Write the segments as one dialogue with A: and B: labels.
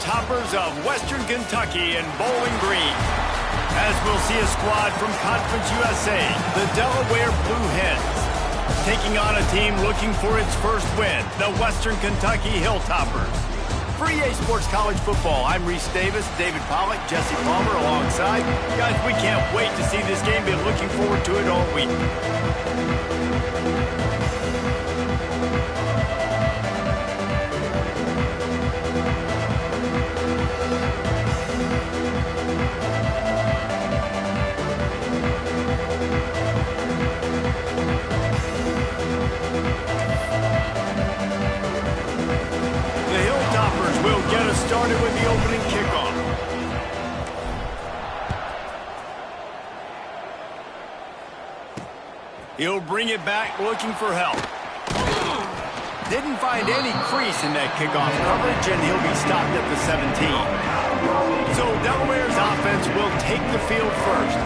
A: Hilltoppers of Western Kentucky and Bowling Green. As we'll see a squad from Conference USA, the Delaware Blue Hens, taking on a team looking for its first win, the Western Kentucky Hilltoppers. For EA Sports College Football, I'm Reese Davis, David Pollack, Jesse Palmer alongside. Guys, we can't wait to see this game. Been looking forward to it all week. Started with the opening kickoff. He'll bring it back looking for help. Didn't find any crease in that kickoff coverage, and he'll be stopped at the 17. So Delaware's offense will take the field first.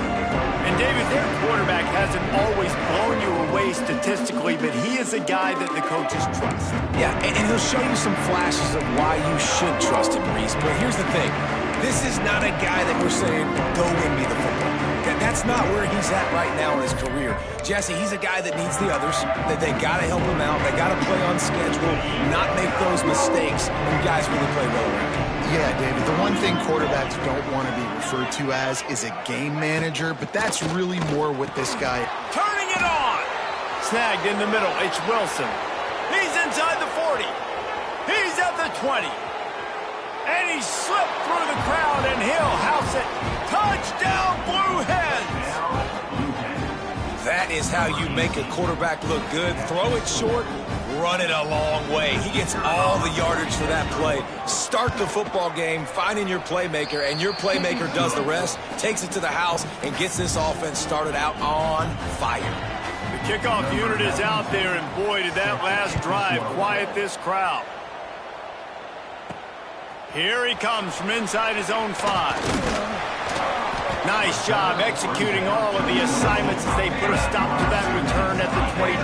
A: And David, their quarterback hasn't always blown you away statistically, but he is a guy that the coaches trust.
B: Yeah, and he'll show you some flashes of why you should trust him, Reese. But here's the thing. This is not a guy that we're saying, go win me the football. That's not where he's at right now in his career. Jesse, he's a guy that needs the others, that they got to help him out. They got to play on schedule, not make those mistakes, and guys really play well around him.
C: Yeah, David, the one thing quarterbacks don't want to be referred to as is a game manager, but that's really more what this guy...
A: Turning it on! Snagged in the middle, it's Wilson. He's inside the 40. He's at the 20. And he slipped through the crowd, and he'll house it. Touchdown, Blue Hens!
B: That is how you make a quarterback look good. Throw it short, run it a long way. He gets all the yardage for that play. Start the football game, finding your playmaker, and your playmaker does the rest, takes it to the house, and gets this offense started out on fire.
A: The kickoff unit is out there, and boy, did that last drive quiet this crowd. Here he comes from inside his own 5. Nice job executing all of the assignments as they put a stop to that return at the 22.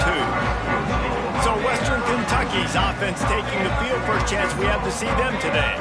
A: So Western Kentucky's offense taking the field. First chance we have to see them today.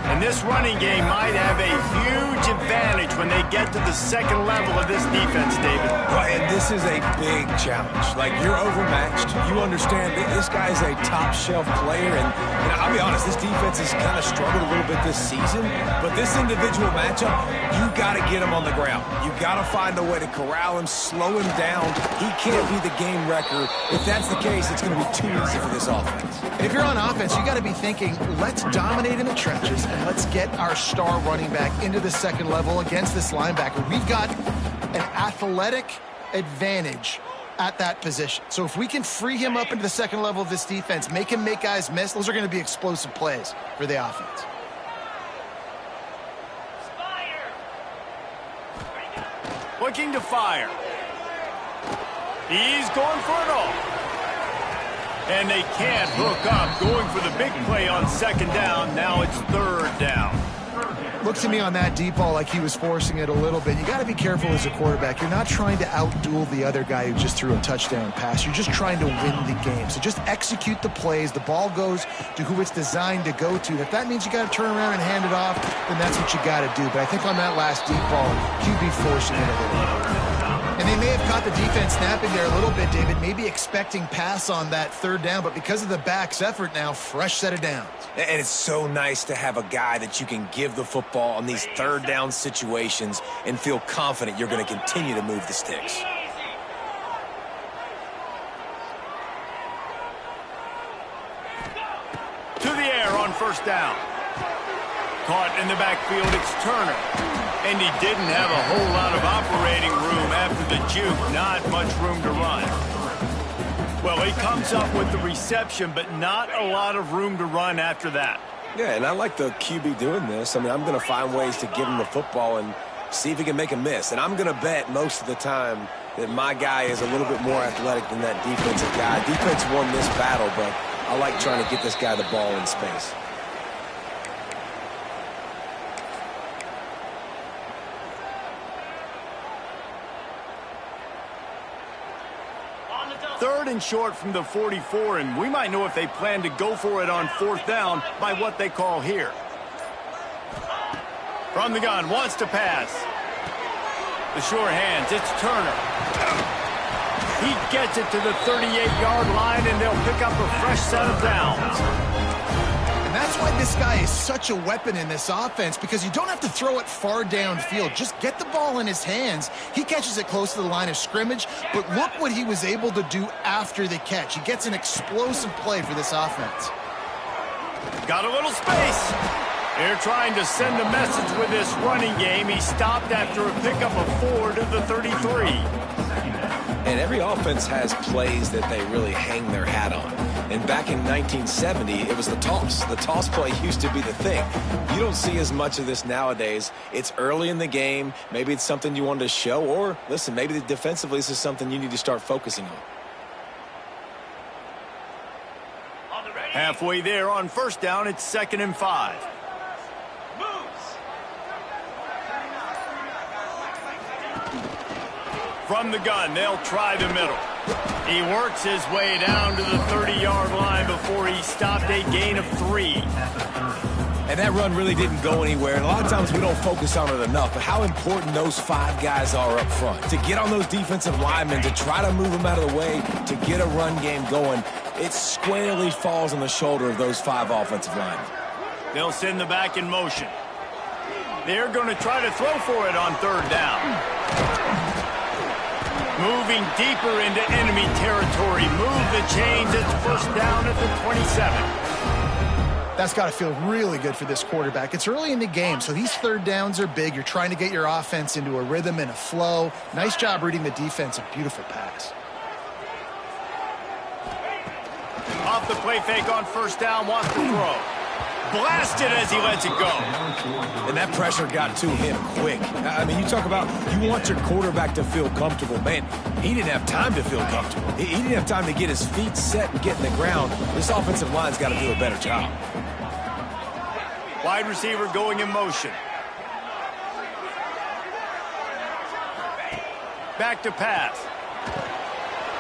A: And this running game might have a huge advantage when they get to the second level of this defense, David.
B: Well, and this is a big challenge. Like, you're overmatched. You understand this guy's a top-shelf player. And I'll be honest, this defense has kind of struggled a little bit this season. But this individual matchup, you got to get him on the ground. You got to find a way to corral him, slow him down. He can't be the game wrecker. If that's the case, it's going to be too easy for this offense.
C: And if you're on offense, you got to be thinking, let's dominate in the trenches and let's get our star running back into the second level against this linebacker. We've got an athletic advantage at that position. So if we can free him up into the second level of this defense, make him make guys miss, those are going to be explosive plays for the offense.
A: Looking to fire. He's going for it all. And they can't hook up. Going for the big play on second down. Now it's third down.
C: Looks to me on that deep ball like he was forcing it a little bit. You got to be careful as a quarterback. You're not trying to outduel the other guy who just threw a touchdown pass. You're just trying to win the game. So just execute the plays. The ball goes to who it's designed to go to. If that means you got to turn around and hand it off, then that's what you got to do. But I think on that last deep ball, QB forcing it a little bit. And they may have caught the defense snapping there a little bit, David, maybe expecting pass on that third down, but because of the back's effort now, fresh set of downs.
B: And it's so nice to have a guy that you can give the football on these third down situations and feel confident you're going to continue to move the sticks.
A: To the air on first down. Caught in the backfield, it's Turner. And he didn't have a whole lot of operating room after the juke. Not much room to run. Well, he comes up with the reception, but not a lot of room to run after that.
B: Yeah, and I like the QB doing this. I mean, I'm going to find ways to give him the football and see if he can make a miss. And I'm going to bet most of the time that my guy is a little bit more athletic than that defensive guy. Defense won this battle, but I like trying to get this guy the ball in space.
A: Third and short from the 44, and we might know if they plan to go for it on fourth down by what they call here. From the gun, wants to pass. The sure hands, it's Turner. He gets it to the 38-yard line, and they'll pick up a fresh set of downs.
C: And that's why this guy is such a weapon in this offense, because you don't have to throw it far downfield. Just get the ball in his hands. He catches it close to the line of scrimmage, but look what he was able to do after the catch. He gets an explosive play for this offense.
A: Got a little space. They're trying to send a message with this running game. He stopped after a pickup of 4 to the 33.
B: And every offense has plays that they really hang their hat on. And back in 1970, it was the toss. The toss play used to be the thing. You don't see as much of this nowadays. It's early in the game. Maybe it's something you wanted to show. Or, listen, maybe defensively this is something you need to start focusing on.
A: Halfway there on first down, it's 2nd and 5. From the gun, they'll try the middle. He works his way down to the 30-yard line before he stopped a gain of 3.
B: And that run really didn't go anywhere. And a lot of times we don't focus on it enough. But how important those 5 guys are up front. To get on those defensive linemen, to try to move them out of the way, to get a run game going, it squarely falls on the shoulder of those 5 offensive linemen.
A: They'll send the back in motion. They're going to try to throw for it on 3rd down. Moving deeper into enemy territory. Move the chains. It's first down at the 27.
C: That's got to feel really good for this quarterback. It's early in the game, so these 3rd downs are big. You're trying to get your offense into a rhythm and a flow. Nice job reading the defense. A beautiful pass.
A: Off the play fake on first down. Wants to throw. Blasted as he lets it go.
B: And that pressure got to him quick. I mean, you talk about you want your quarterback to feel comfortable. Man, he didn't have time to feel comfortable. He didn't have time to get his feet set and get in the ground. This offensive line's got to do a better job.
A: Wide receiver going in motion. Back to pass.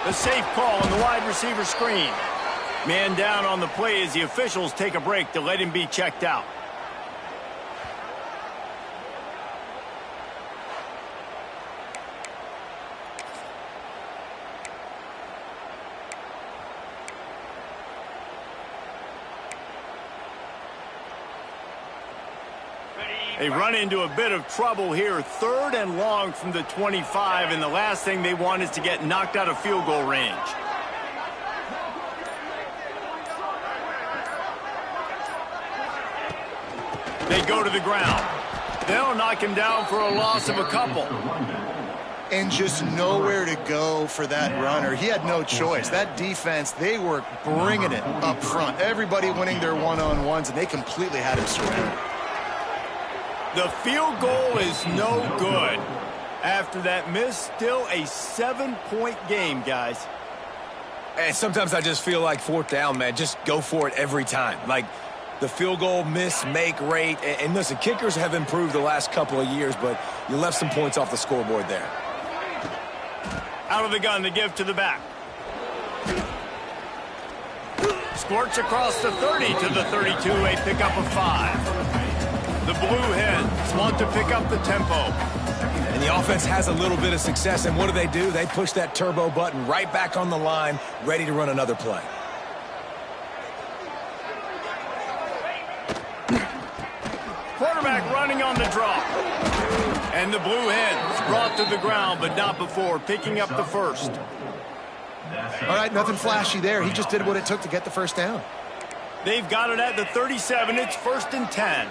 A: The safe call on the wide receiver screen. Man down on the play as the officials take a break to let him be checked out. They run into a bit of trouble here. 3rd and long from the 25, and the last thing they want is to get knocked out of field goal range. They go to the ground. They'll knock him down for a loss of a couple.
C: And just nowhere to go for that runner. He had no choice. That defense, they were bringing it up front. Everybody winning their one-on-ones, and they completely had him surrounded.
A: The field goal is no good. After that miss, still a 7-point game, guys.
B: And sometimes I just feel like 4th down, man, just go for it every time. Like, the field goal miss-make rate. And listen, kickers have improved the last couple of years, but you left some points off the scoreboard there.
A: Out of the gun, the give to the back. Squirts across the 30 to the 32, a pickup of 5. The Blue Hens want to pick up the tempo.
B: And the offense has a little bit of success, and what do? They push that turbo button right back on the line, ready to run another play.
A: Quarterback running on the draw. And the Blue Hens brought to the ground, but not before picking up the first.
C: All right, nothing flashy there. He just did what it took to get the first down.
A: They've got it at the 37. It's 1st and 10.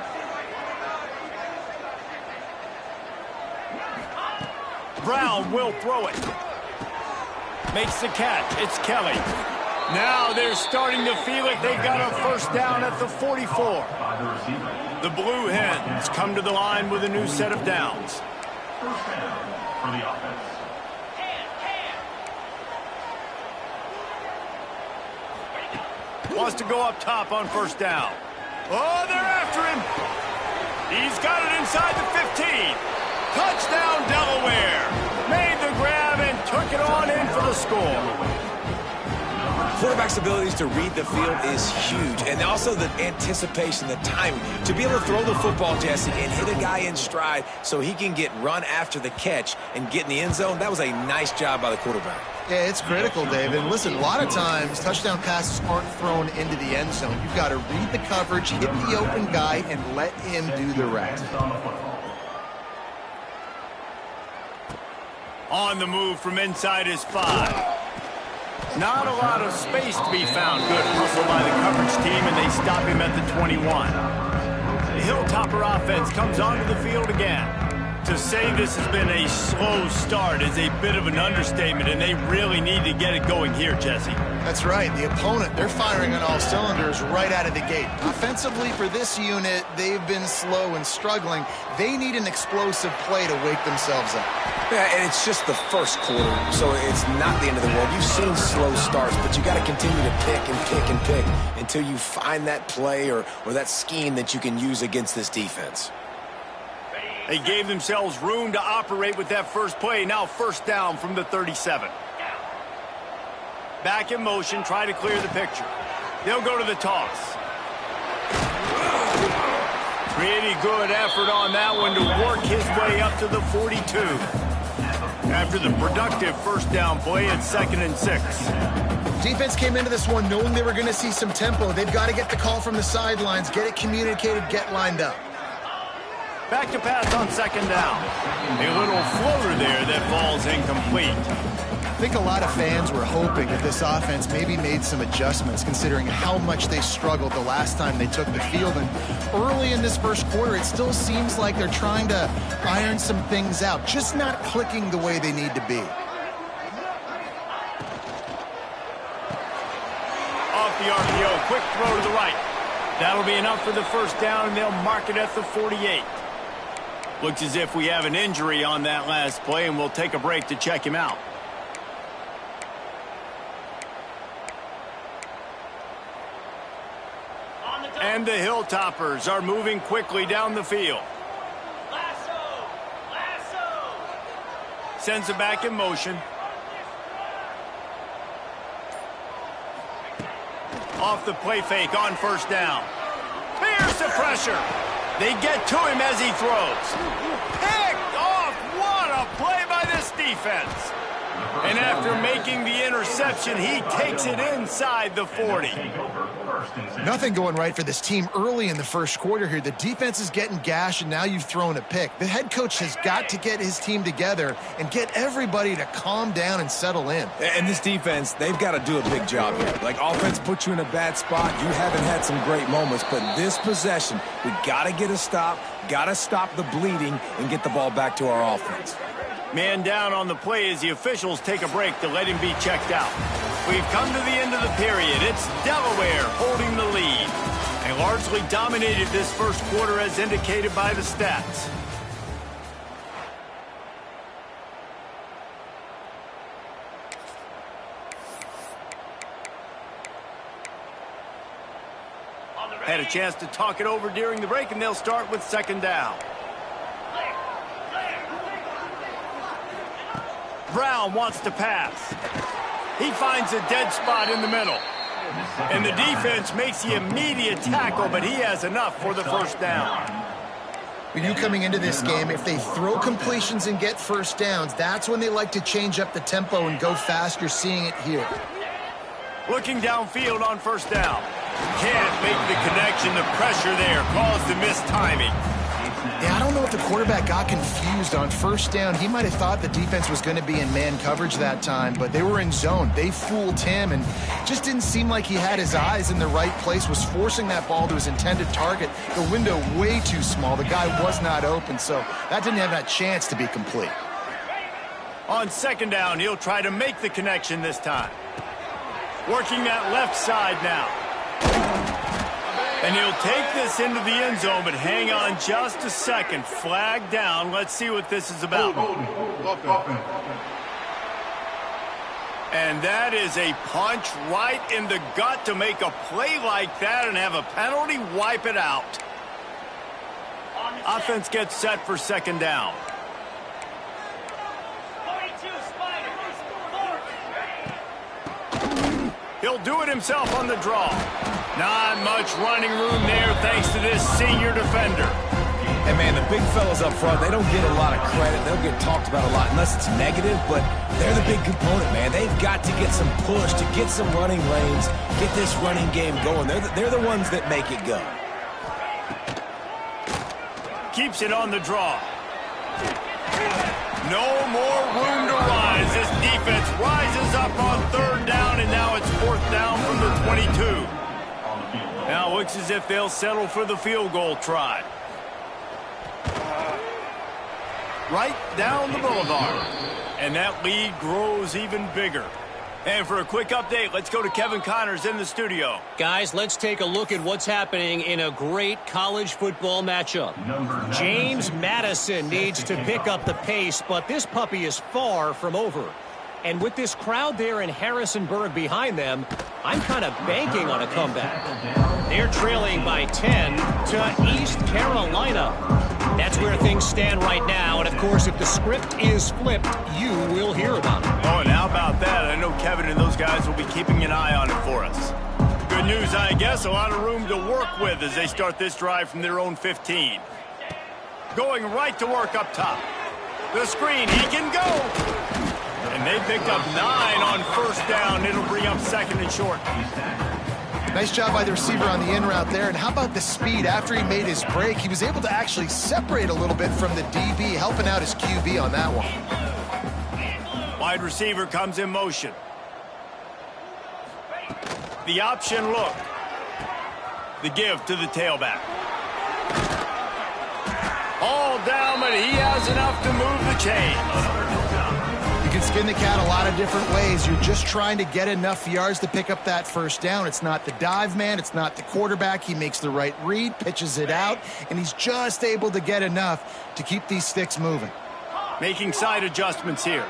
A: Brown will throw it. Makes the catch. It's Kelly. Now they're starting to feel it. They've got a first down at the 44. The Blue Hens come to the line with a new set of downs.
D: First down for the offense.
A: Wants to go up top on first down. Oh, they're after him. He's got it inside the 15. Touchdown, Delaware. Made the grab and took it on in for the score.
B: Quarterback's abilities to read the field is huge, and also the anticipation, the timing. To be able to throw the football, Jesse, and hit a guy in stride so he can get run after the catch and get in the end zone, that was a nice job by the quarterback.
C: Yeah, it's critical, David. And listen, a lot of times touchdown passes aren't thrown into the end zone. You've got to read the coverage, hit the open guy, and let him do the rest.
A: On the move from inside his 5. Not a lot of space to be found. Good hustle by the coverage team, and they stop him at the 21. The Hilltopper offense comes onto the field again. To say this has been a slow start is a bit of an understatement, and they really need to get it going here, Jesse.
C: That's right. The opponent, they're firing on all cylinders right out of the gate. Offensively, for this unit, they've been slow and struggling. They need an explosive play to wake themselves up.
B: Yeah, and it's just the first quarter, so it's not the end of the world. You've seen slow starts, but you got to continue to pick and pick and pick until you find that play or that scheme that you can use against this defense.
A: They gave themselves room to operate with that first play. Now first down from the 37. Back in motion, try to clear the picture. They'll go to the toss. Pretty good effort on that one to work his way up to the 42. After the productive first down play at 2nd and 6.
C: Defense came into this one knowing they were going to see some tempo. They've got to get the call from the sidelines, get it communicated, get lined up.
A: Back to pass on 2nd down. A little floater there that falls incomplete.
C: I think a lot of fans were hoping that this offense maybe made some adjustments considering how much they struggled the last time they took the field. And early in this first quarter, it still seems like they're trying to iron some things out, just not clicking the way they need to be.
A: Off the RPO, quick throw to the right. That'll be enough for the first down, and they'll mark it at the 48. Looks as if we have an injury on that last play, and we'll take a break to check him out. And the Hilltoppers are moving quickly down the field. Sends it back in motion. Off the play fake on first down. Here's the pressure. They get to him as he throws. Picked off. What a play by this defense. And after making the interception, he takes it inside the 40.
C: Nothing going right for this team early in the first quarter here. The defense is getting gashed, and now you've thrown a pick. The head coach has got to get his team together and get everybody to calm down and settle in.
B: And this defense, they've got to do a big job here. Like, offense puts you in a bad spot. You haven't had some great moments, but this possession, we got to get a stop, got to stop the bleeding, and get the ball back to our offense.
A: Man down on the play as the officials take a break to let him be checked out. We've come to the end of the period. It's Delaware holding the lead. They largely dominated this first quarter as indicated by the stats. Had a chance to talk it over during the break, and they'll start with 2nd down. Brown wants to pass. He finds a dead spot in the middle. And the defense makes the immediate tackle, but he has enough for the first down.
C: When you coming into this game, if they throw completions and get first downs, that's when they like to change up the tempo and go fast. You're seeing it here.
A: Looking downfield on first down. Can't make the connection. The pressure there caused the missed timing.
C: Yeah, I don't know if the quarterback got confused on first down. He might have thought the defense was going to be in man coverage that time, but they were in zone. They fooled him, and just didn't seem like he had his eyes in the right place, was forcing that ball to his intended target. The window way too small. The guy was not open, so that didn't have that chance to be complete.
A: On 2nd down, he'll try to make the connection this time. Working that left side now. And he'll take this into the end zone, but hang on just a second. Flag down. Let's see what this is about. And that is a punch right in the gut to make a play like that and have a penalty wipe it out. Offense gets set for 2nd down. He'll He'll do it himself on the draw. Not much running room there thanks to this senior defender.
B: And, man, the big fellas up front, they don't get a lot of credit. They'll get talked about a lot unless it's negative, but they're the big component, man. They've got to get some push, to get some running lanes, get this running game going. They're the ones that make it go.
A: Keeps it on the draw. No more room to rise. This defense rises up on third down, and now it's fourth down from the 22. Now it looks as if they'll settle for the field goal try. Right down the boulevard. And that lead grows even bigger. And for a quick update, let's go to Kevin Connors in the studio.
E: Guys, let's take a look at what's happening in a great college football matchup. James Madison needs to pick up the pace, but this puppy is far from over. And with this crowd there in Harrisonburg behind them, I'm kind of banking on a comeback. They're trailing by 10 to East Carolina. That's where things stand right now. And, of course, if the script is flipped, you will hear about it.
A: Oh, and how about that? I know Kevin and those guys will be keeping an eye on it for us. Good news, I guess. A lot of room to work with as they start this drive from their own 15. Going right to work up top. The screen, he can go. And they picked up 9 on first down. It'll bring up second and short.
C: Nice job by the receiver on the in route there. And how about the speed? After he made his break, he was able to actually separate a little bit from the DB, helping out his QB on that one.
A: Wide receiver comes in motion. The option look. The give to the tailback. All down, but he has enough to move the chains.
C: You can skin the cat a lot of different ways. You're just trying to get enough yards to pick up that first down. It's not the dive man. It's not the quarterback. He makes the right read, pitches it out, and he's just able to get enough to keep these sticks moving.
A: Making side adjustments here.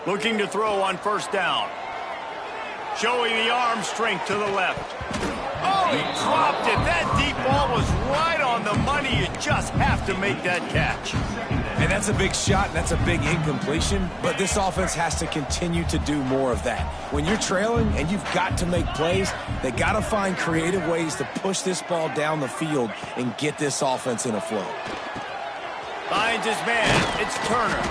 A: Looking to throw on first down. Showing the arm strength to the left. Oh, he dropped it. That deep ball was right on the money. You just have to make that catch.
B: And that's a big shot, and that's a big incompletion, but this offense has to continue to do more of that. When you're trailing and you've got to make plays, they got to find creative ways to push this ball down the field and get this offense in a flow.
A: Finds his man. It's Turner.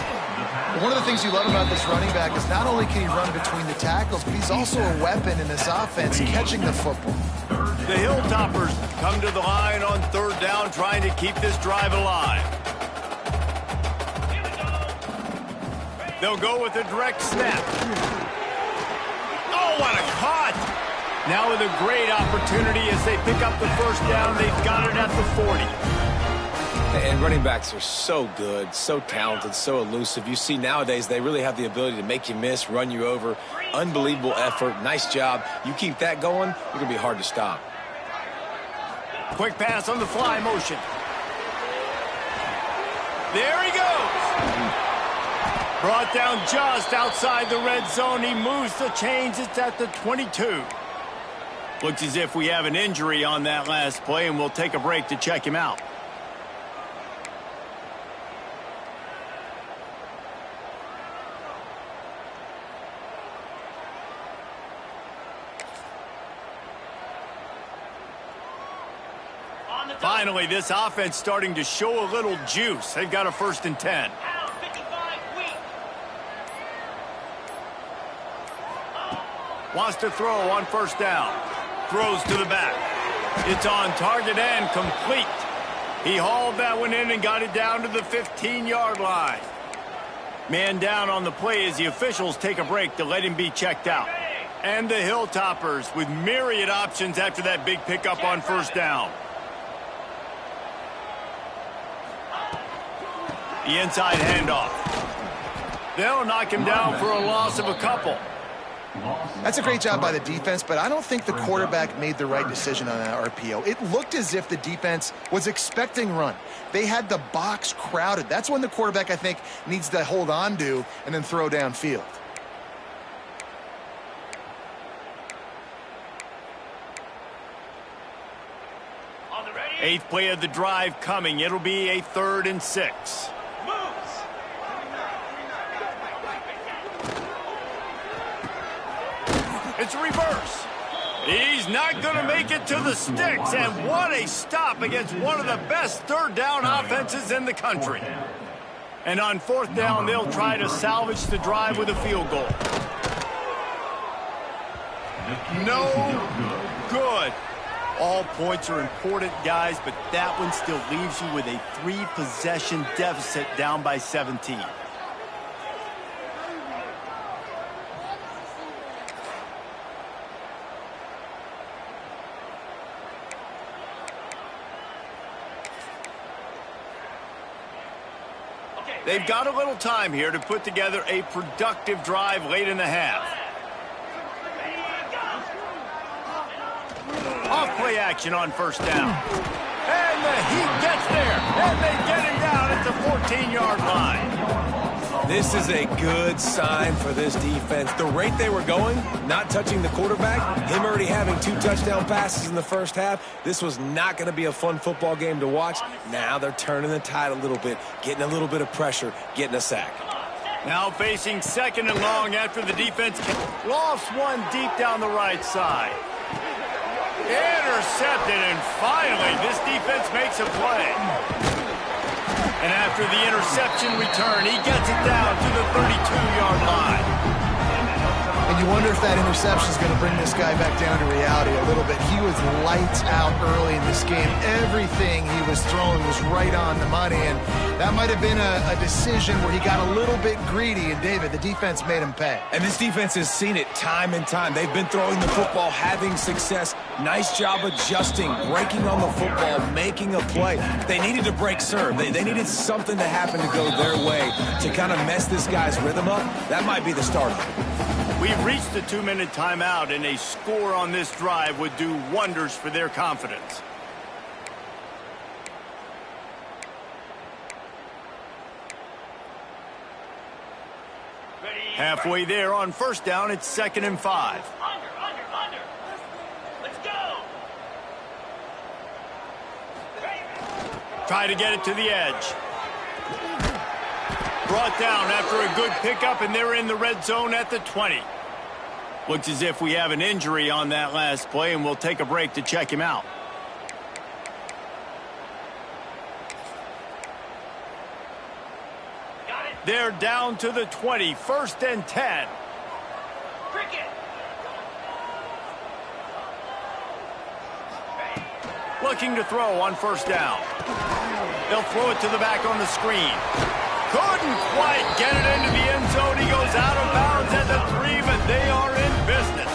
C: One of the things you love about this running back is not only can he run between the tackles, but he's also a weapon in this offense, catching the football.
A: The Hilltoppers come to the line on third down, trying to keep this drive alive. They'll go with a direct snap. Oh, what a cut! Now with a great opportunity as they pick up the first down, they've got it at the 40.
B: And running backs are so good, so talented, so elusive. You see nowadays they really have the ability to make you miss, run you over. Unbelievable effort. Nice job. You keep that going, you're going to be hard to stop.
A: Quick pass on the fly motion. There he goes. Brought down just outside the red zone. He moves the chains. It's at the 22. Looks as if we have an injury on that last play, and we'll take a break to check him out. Finally, this offense starting to show a little juice. They've got a 1st and 10. Wants to throw on first down. Throws to the back. It's on target and complete. He hauled that one in and got it down to the 15-yard line. Man down on the play as the officials take a break to let him be checked out. And the Hilltoppers with myriad options after that big pickup on first down. The inside handoff. They'll knock him down for a loss of a couple.
C: That's a great job by the defense, but I don't think the quarterback made the right decision on that RPO. It looked as if the defense was expecting run. They had the box crowded. That's when the quarterback, I think, needs to hold on to and then throw downfield.
F: On the ready,
A: Eighth play of the drive coming. It'll be a 3rd and 6. It's a reverse. He's not going to make it to the sticks. And what a stop against one of the best 3rd down offenses in the country. And on 4th down, they'll try to salvage the drive with a field goal. No good. All points are important, guys, but that one still leaves you with a 3-possession deficit down by 17. They've got a little time here to put together a productive drive late in the half. Off play action on 1st down. And the Heat gets there. And they get him down at the 14-yard line.
B: This is a good sign for this defense. The rate they were going, not touching the quarterback, him already having 2 touchdown passes in the first half, this was not going to be a fun football game to watch. Now they're turning the tide a little bit, getting a little bit of pressure, getting a sack.
A: Now facing 2nd and long after the defense lost one deep down the right side. Intercepted, and finally this defense makes a play. And after the interception return, he gets it down to the 32-yard line.
C: And you wonder if that interception is going to bring this guy back down to reality a little bit. He was lights out early in this game. Everything he was throwing was right on the money, and that might have been a decision where he got a little bit greedy, and David, the defense made him pay.
B: And this defense has seen it time and time. They've been throwing the football, having success. Nice job adjusting, breaking on the football, making a play. They needed to break serve. They needed something to happen to go their way to kind of mess this guy's rhythm up. That might be the start of it.
A: We've reached the 2-minute timeout, and a score on this drive would do wonders for their confidence. Halfway there on 1st down, it's 2nd and 5.
D: Under. Let's go.
A: Try to get it to the edge. Brought down after a good pickup, and they're in the red zone at the 20. Looks as if we have an injury on that last play, and we'll take a break to check him out. They're down to the 20, 1st and 10.
D: Cricket.
A: Looking to throw on 1st down. They'll throw it to the back on the screen. Couldn't quite get it into the end zone. He goes out of bounds at the 3, but they are in business.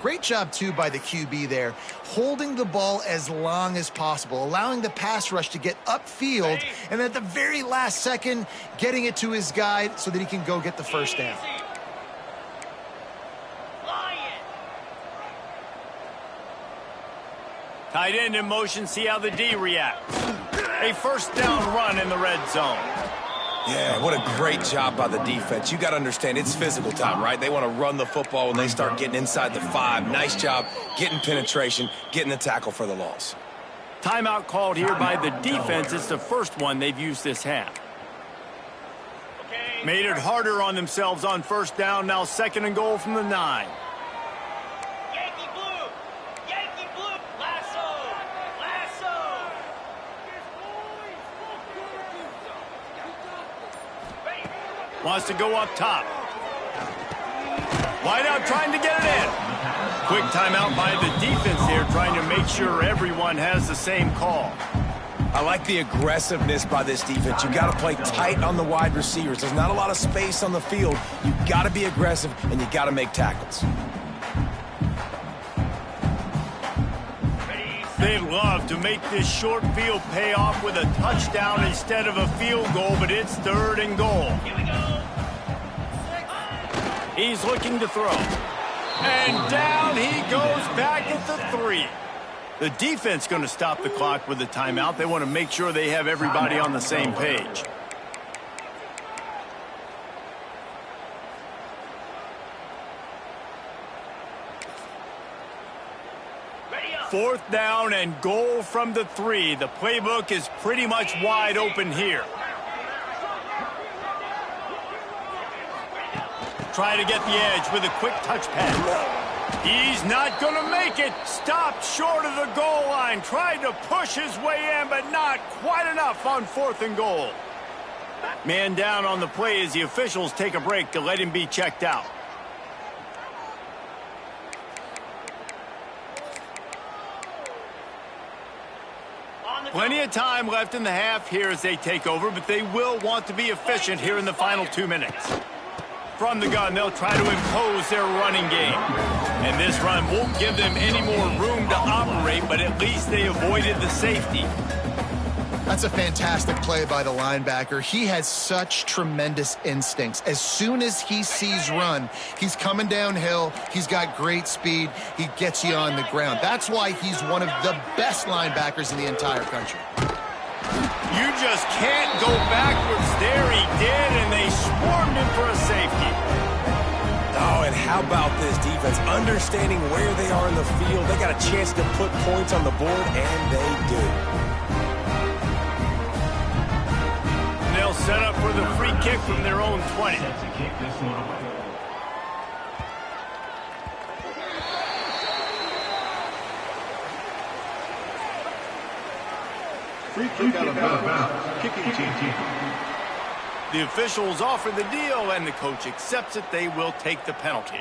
C: Great job, too, by the QB there, holding the ball as long as possible, allowing the pass rush to get upfield, and at the very last second, getting it to his guy so that he can go get the 1st down.
A: Tight end in motion, see how the D reacts. A 1st down run in the red zone.
B: Yeah, what a great job by the defense. You got to understand, it's physical time, right? They want to run the football when they start getting inside the 5. Nice job getting penetration, getting the tackle for the loss.
A: Timeout called here by the defense. It's the first one they've used this half. Made it harder on themselves on first down. Now 2nd and goal from the 9.
D: Yankee blue! Yankee blue! Lasso! Lasso! Ready?
A: Wants to go up top. Wide out trying to get it in. Quick timeout by the defense here, trying to make sure everyone has the same call.
B: I like the aggressiveness by this defense. You got to play tight on the wide receivers. There's not a lot of space on the field. You got to be aggressive, and you got to make tackles.
A: They love to make this short field pay off with a touchdown instead of a field goal, but it's 3rd and goal.
D: Here we go!
A: He's looking to throw. And down he goes back at the 3. The defense going to stop the clock with the timeout. They want to make sure they have everybody on the same page.
D: Ready up!
A: 4th down and goal from the 3. The playbook is pretty much wide open here. Try to get the edge with a quick touch pass. He's not going to make it. Stopped short of the goal line. Tried to push his way in, but not quite enough on 4th and goal. Man down on the play as the officials take a break to let him be checked out. Plenty of time left in the half here as they take over, but they will want to be efficient here in the final 2 minutes. From the gun, they'll try to impose their running game. And this run won't give them any more room to operate, but at least they avoided the safety.
C: That's a fantastic play by the linebacker. He has such tremendous instincts. As soon as he sees run, he's coming downhill. He's got great speed. He gets you on the ground. That's why he's one of the best linebackers in the entire country.
A: You just can't go backwards there. He did, and they swarmed him for a safety.
B: Oh, and how about this defense? Understanding where they are in the field. They got a chance to put points on the board, and they do.
A: And they'll set up for the free kick from their own 20.
F: Free kick out of bounds. Kicking team.
A: The officials offer the deal, and the coach accepts it. They will take the penalty.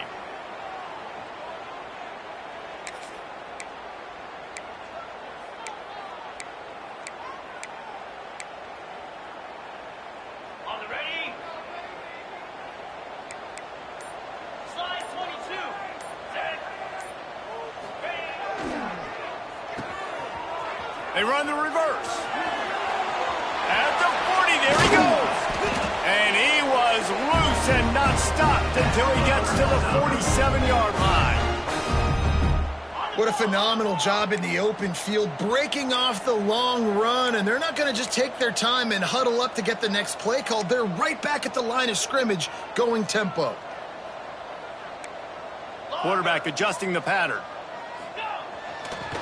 D: On the ready? Slide 22. Set. Ready?
A: They run the reverse. At the 40, there he goes. And he was loose and not stopped until he gets to the 47-yard line.
C: What a phenomenal job in the open field, breaking off the long run, and they're not going to just take their time and huddle up to get the next play called. They're right back at the line of scrimmage, going tempo.
A: Quarterback adjusting the pattern.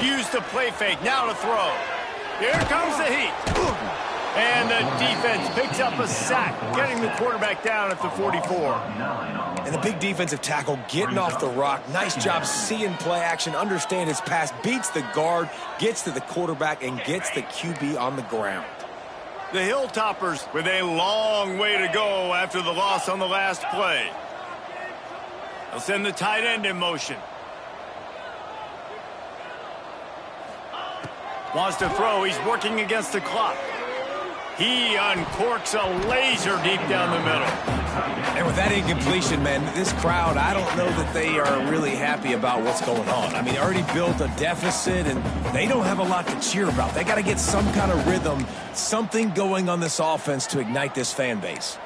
A: Used the play fake, now to throw. Here comes the heat. And the defense picks up a sack, getting the quarterback down at the 44.
B: And the big defensive tackle getting off the rock. Nice job seeing play action, understand his pass, beats the guard, gets to the quarterback, and gets the QB on the ground.
A: The Hilltoppers with a long way to go after the loss on the last play. They'll send the tight end in motion. Wants to throw. He's working against the clock. He uncorks a laser deep down the middle.
B: And with that incompletion, man, this crowd, I don't know that they are really happy about what's going on. I mean, they already built a deficit, and they don't have a lot to cheer about. They got to get some kind of rhythm, something going on this offense to ignite this fan base.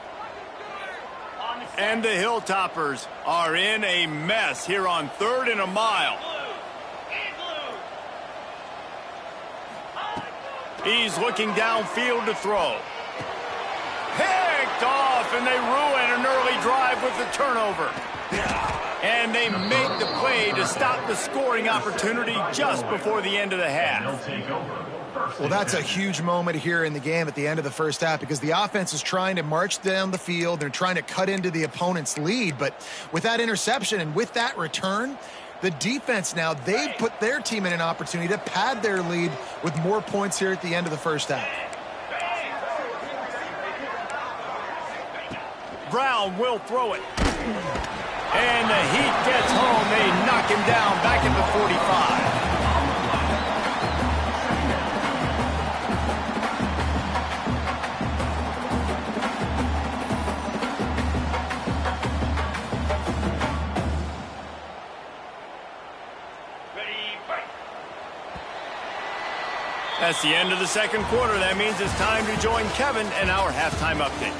A: And the Hilltoppers are in a mess here on 3rd and a mile. He's looking downfield to throw. Picked off, and they ruin an early drive with the turnover. And they make the play to stop the scoring opportunity just before the end of the half.
C: Well, that's a huge moment here in the game at the end of the first half because the offense is trying to march down the field. They're trying to cut into the opponent's lead. But with that interception and with that return, the defense now, they've put their team in an opportunity to pad their lead with more points here at the end of the first half.
A: Brown will throw it. And the Heat gets home. They knock him down back at the 45. That's the end of the second quarter. That means it's time to join Kevin and our halftime update.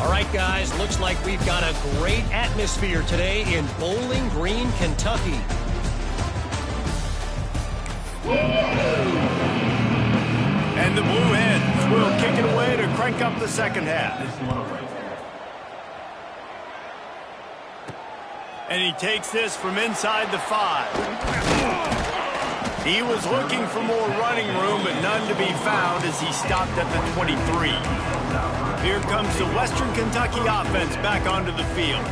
E: All right, guys, looks like we've got a great atmosphere today in Bowling Green, Kentucky.
A: And the Blue Hens will kick it away to crank up the second half. And he takes this from inside the 5. He was looking for more running room, but none to be found as he stopped at the 23. Here comes the Western Kentucky offense back onto the field.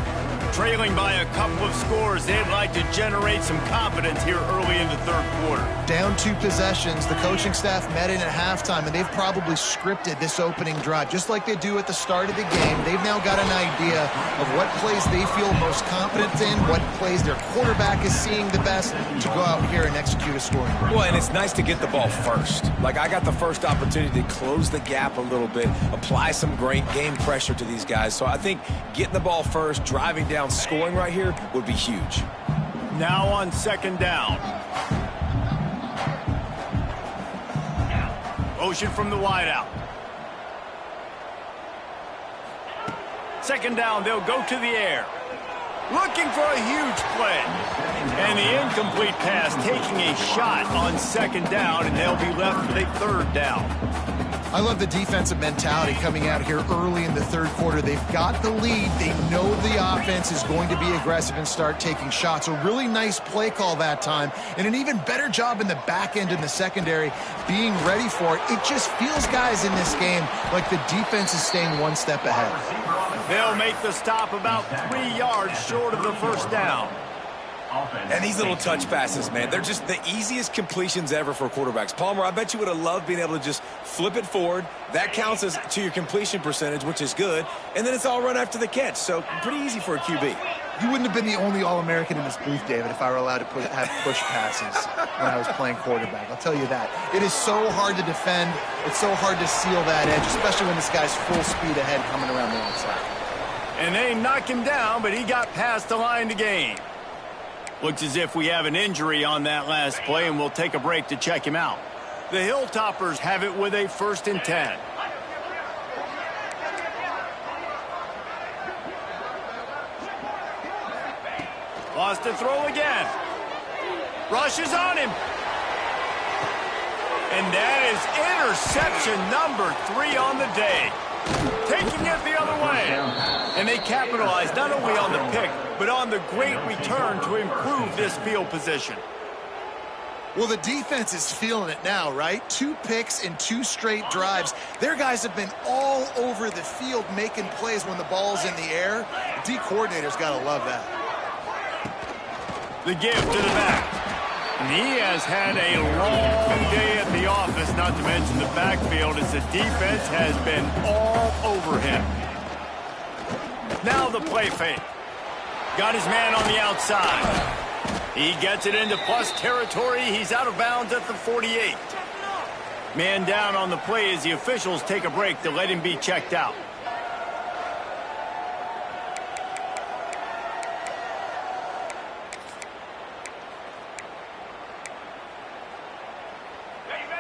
A: Trailing by a couple of scores, they'd like to generate some confidence here early in the third quarter.
C: Down 2 possessions, the coaching staff met in at halftime, and they've probably scripted this opening drive, just like they do at the start of the game. They've now got an idea of what plays they feel most confident in, what plays their quarterback is seeing the best to go out here and execute a scoring drive.
B: Well, and it's nice to get the ball first. Like, I got the first opportunity to close the gap a little bit, apply some great game pressure to these guys. So I think getting the ball first, driving down, scoring right here would be huge.
A: Now on second down. Motion from the wideout. Second down, they'll go to the air. Looking for a huge play. And the incomplete pass taking a shot on second down, and they'll be left with a third down.
C: I love the defensive mentality coming out here early in the third quarter. They've got the lead. They know the offense is going to be aggressive and start taking shots. A really nice play call that time, and an even better job in the back end in the secondary being ready for it. It just feels, guys, in this game like the defense is staying one step ahead.
A: They'll make the stop about 3 yards short of the first down.
B: And these little touch passes, man, they're just the easiest completions ever for quarterbacks. Palmer, I bet you would have loved being able to just flip it forward. That counts as to your completion percentage, which is good. And then it's all run after the catch. So pretty easy for a QB.
C: You wouldn't have been the only All-American in this booth, David, if I were allowed to have push passes when I was playing quarterback. I'll tell you that. It is so hard to defend. It's so hard to seal that edge, especially when this guy's full speed ahead coming around the outside.
A: And they knock him down, but he got past the line to gain. Looks as if we have an injury on that last play, and we'll take a break to check him out. The Hilltoppers have it with a 1st and 10. Lost to throw again. Rushes on him. And that is interception number 3 on the day. Taking it the other way. And they capitalized not only on the pick, but on the great return to improve this field position.
C: Well, the defense is feeling it now, right? 2 picks in 2 straight drives. Their guys have been all over the field making plays when the ball's in the air. The D coordinator's got to love that.
A: The give to the back. And he has had a long day at the office, not to mention the backfield, as the defense has been all over him. Now the play fake. Got his man on the outside. He gets it into plus territory. He's out of bounds at the 48. Man down on the play as the officials take a break to let him be checked out.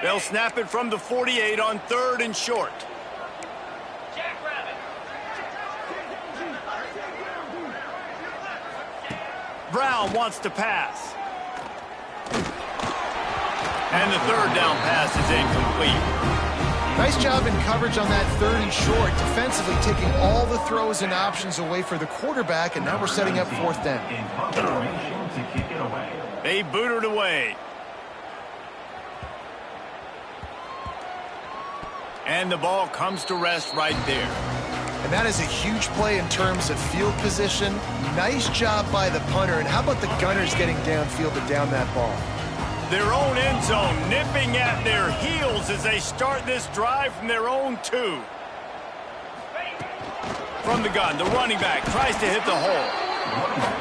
A: They'll snap it from the 48 on 3rd and short. Brown wants to pass. And the 3rd down pass is incomplete.
C: Nice job in coverage on that 3rd and short, defensively taking all the throws and options away for the quarterback, and now we're setting up 4th down.
A: They booted away. And the ball comes to rest right there.
C: And that is a huge play in terms of field position. Nice job by the punter, and how about the gunners getting downfield to down that ball?
A: Their own end zone nipping at their heels as they start this drive from their own 2. From the gun, the running back tries to hit the hole.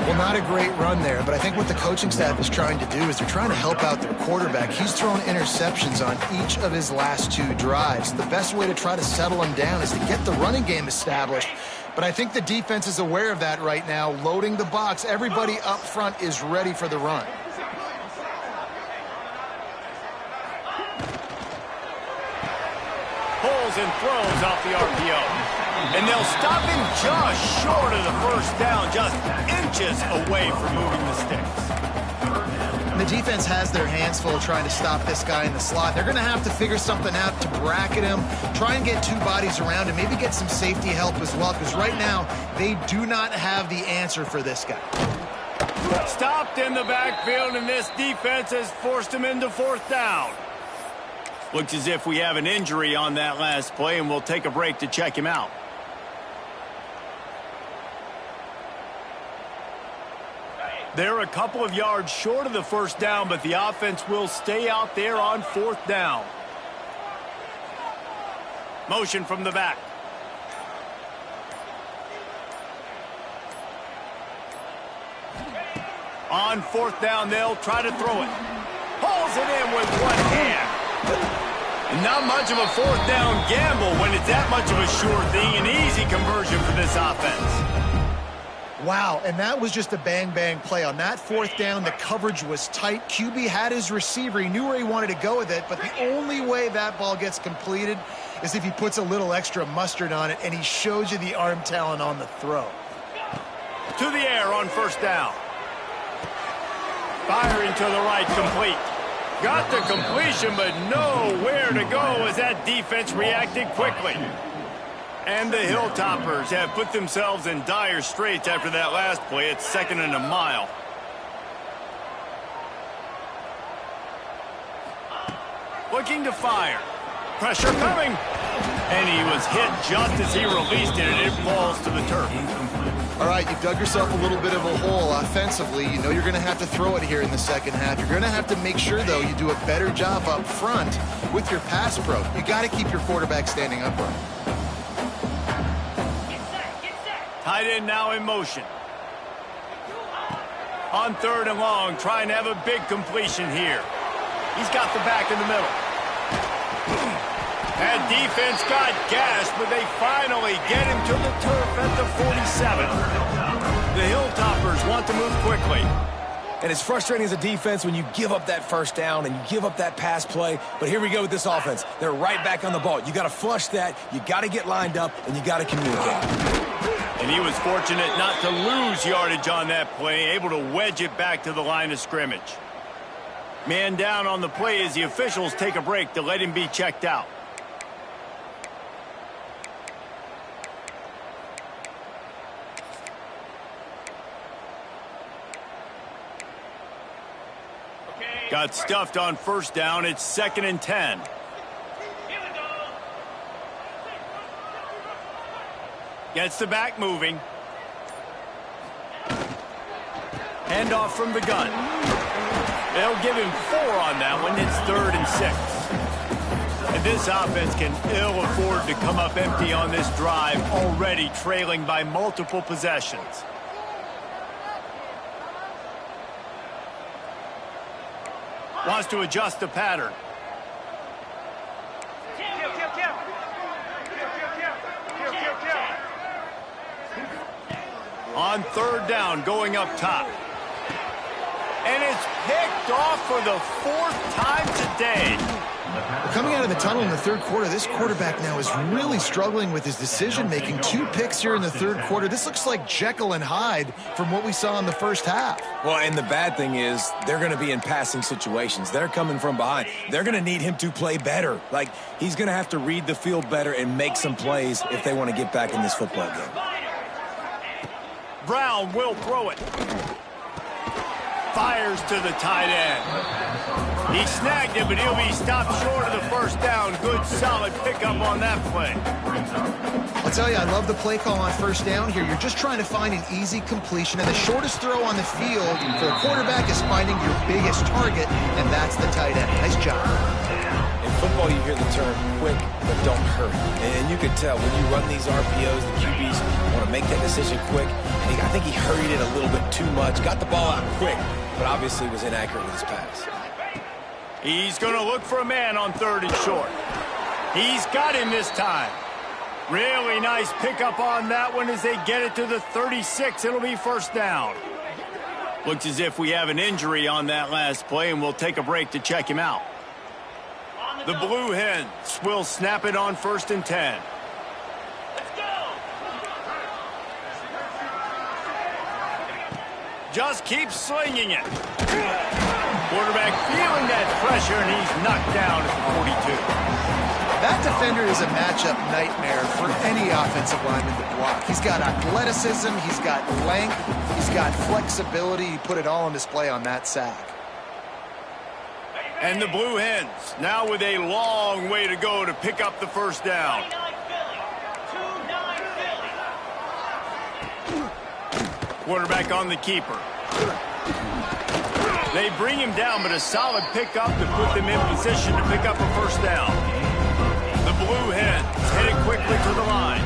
C: Well, not a great run there, but I think what the coaching staff is trying to do is they're trying to help out their quarterback. He's thrown interceptions on each of his last 2 drives. The best way to try to settle him down is to get the running game established. But I think the defense is aware of that right now, loading the box. Everybody up front is ready for the run.
A: Pulls and throws off the RPO. And they'll stop him just short of the 1st down, just inches away from moving the sticks.
C: And the defense has their hands full trying to stop this guy in the slot. They're going to have to figure something out to bracket him, try and get 2 bodies around him, maybe get some safety help as well, because right now they do not have the answer for this guy.
A: Stopped in the backfield, and this defense has forced him into 4th down. Looks as if we have an injury on that last play, and we'll take a break to check him out. They're a couple of yards short of the 1st down, but the offense will stay out there on 4th down. Motion from the back. On 4th down, they'll try to throw it. Pulls it in with one hand. Not much of a 4th down gamble when it's that much of a sure thing. An easy conversion for this offense.
C: Wow, and that was just a bang-bang play. On that 4th down, the coverage was tight. QB had his receiver. He knew where he wanted to go with it, but the only way that ball gets completed is if he puts a little extra mustard on it, and he shows you the arm talent on the throw.
A: To the air on 1st down. Firing to the right, complete. Got the completion, but nowhere to go as that defense reacted quickly. And the Hilltoppers have put themselves in dire straits after that last play. It's 2nd and a mile. Looking to fire. Pressure coming. And he was hit just as he released it, and it falls to the turf.
C: All right, you've dug yourself a little bit of a hole offensively. You know you're going to have to throw it here in the 2nd half. You're going to have to make sure, though, you do a better job up front with your pass pro. You got to keep your quarterback standing upright.
A: Tight end now in motion. On 3rd and long, trying to have a big completion here. He's got the back in the middle. That defense got gassed, but they finally get him to the turf at the 47. The Hilltoppers want to move quickly.
B: And it's frustrating as a defense when you give up that 1st down and you give up that pass play. But here we go with this offense. They're right back on the ball. You got to flush that. You got to get lined up, and you got to communicate.
A: And he was fortunate not to lose yardage on that play, able to wedge it back to the line of scrimmage. Man down on the play as the officials take a break to let him be checked out. Got stuffed on 1st down. It's 2nd and 10.
D: Here we go.
A: Gets the back moving. Handoff from the gun. They'll give him 4 on that one. It's 3rd and 6. And this offense can ill afford to come up empty on this drive, already trailing by multiple possessions. Wants to adjust the pattern. On 3rd down, going up top. And it's picked off for the 4th time today.
C: Coming out of the tunnel in the third quarter, this quarterback now is really struggling with his decision-making. 2 picks here in the third quarter. This looks like Jekyll and Hyde from what we saw in the first half.
B: Well, and the bad thing is they're going to be in passing situations. They're coming from behind. They're going to need him to play better. Like, he's going to have to read the field better and make some plays if they want to get back in this football game.
A: Brown will throw it. Fires to the tight end. He snagged it, but he'll be stopped short of the first down. Good, solid pickup on that play.
C: I'll tell you, I love the play call on first down here. You're just trying to find an easy completion, and the shortest throw on the field for the quarterback is finding your biggest target, and that's the tight end. Nice job.
B: In football, you hear the term quick, but don't hurry. And you can tell when you run these RPOs, the QBs want to make that decision quick. And I think he hurried it a little bit too much, got the ball out quick, but obviously was inaccurate with his pass.
A: He's going to look for a man on 3rd and short. He's got him this time. Really nice pickup on that one as they get it to the 36. It'll be first down. Looks as if we have an injury on that last play, and we'll take a break to check him out. The Blue Hens will snap it on 1st and 10.
D: Let's go.
A: Just keep slinging it. Quarterback feeling that pressure, and he's knocked down at the 42.
C: That defender is a matchup nightmare for any offensive lineman to block. He's got athleticism, he's got length, he's got flexibility. He put it all on display on that sack.
A: And the Blue Hens now with a long way to go to pick up the first down.
D: 29 Philly.
A: Quarterback on the keeper. They bring him down, but a solid pickup to put them in position to pick up a first down. The Blue Hens headed quickly to the line.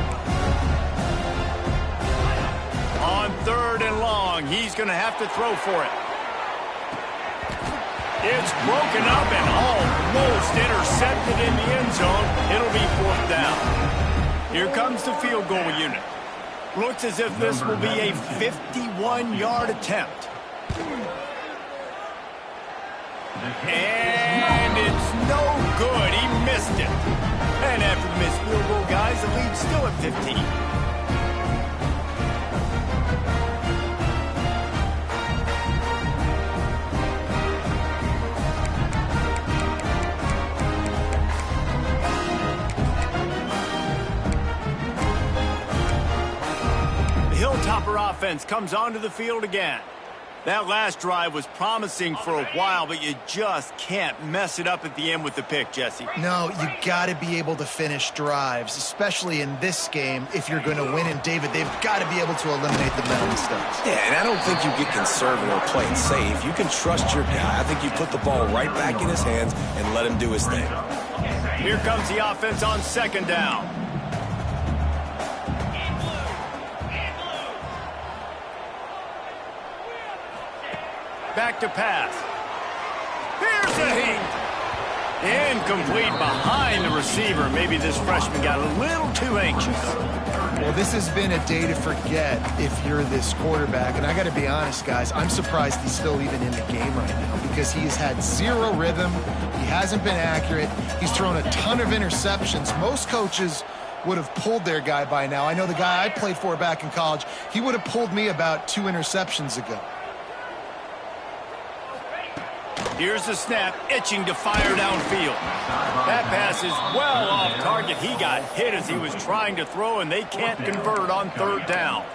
A: On 3rd and long, he's going to have to throw for it. It's broken up and almost intercepted in the end zone. It'll be 4th down. Here comes the field goal unit. Looks as if this will be a 51-yard attempt. And it's no good. He missed it. And after the missed field goal, guys, the lead's still at 15. The Hilltopper offense comes onto the field again. That last drive was promising for a while, but you just can't mess it up at the end with the pick, Jesse.
C: No, you got to be able to finish drives, especially in this game if you're going to win. And, David, they've got to be able to eliminate the mental mistakes.
B: Yeah, and I don't think you get conservative or play it safe. You can trust your guy. I think you put the ball right back in his hands and let him do his thing.
A: Here comes the offense on 2nd down. Back to pass. Here's the heat. Incomplete behind the receiver. Maybe this freshman got a little too anxious.
C: Well, this has been a day to forget if you're this quarterback. And I got to be honest, guys, I'm surprised he's still even in the game right now because he has had zero rhythm. He hasn't been accurate. He's thrown a ton of interceptions. Most coaches would have pulled their guy by now. I know the guy I played for back in college, he would have pulled me about 2 interceptions ago.
A: Here's the snap, itching to fire downfield. That pass is well off target. He got hit as he was trying to throw, and they can't convert on 3rd down.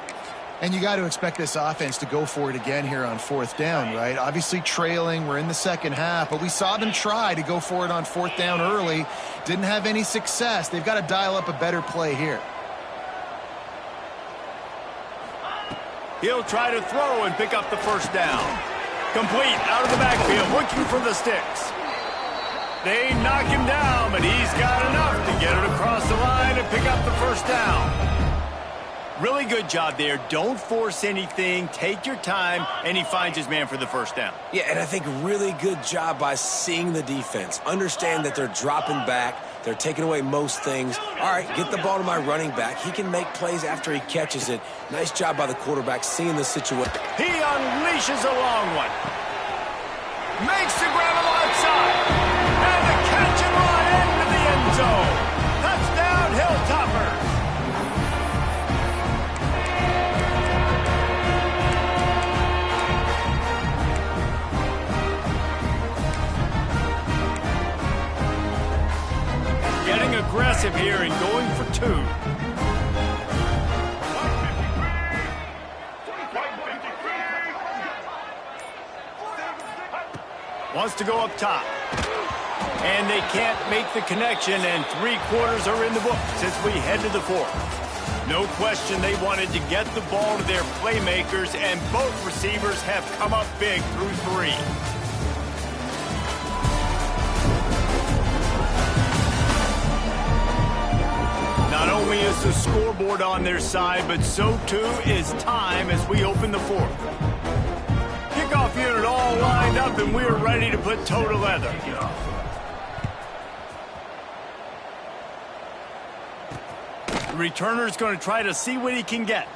C: And you got to expect this offense to go for it again here on 4th down, right? Obviously trailing, we're in the second half, but we saw them try to go for it on 4th down early. Didn't have any success. They've got to dial up a better play here.
A: He'll try to throw and pick up the first down. Complete out of the backfield, looking for the sticks. They knock him down, but he's got enough to get it across the line and pick up the first down. Really good job there. Don't force anything. Take your time, and he finds his man for the first down.
B: Yeah, and I think really good job by seeing the defense. Understand that they're dropping back. They're taking away most things. All right, get the ball to my running back. He can make plays after he catches it. Nice job by the quarterback seeing the situation.
A: He unleashes a long one. Makes the grab outside. And the catch and run. so. Touchdown, Hilltopper. Getting aggressive here and going for 2. Wants to go up top. And they can't make the connection, and 3 quarters are in the books as we head to the 4th. No question they wanted to get the ball to their playmakers, and both receivers have come up big through 3. Not only is the scoreboard on their side, but so too is time as we open the 4th. Kickoff unit all lined up, and we're ready to put toe to leather. The returner's going to try to see what he can get.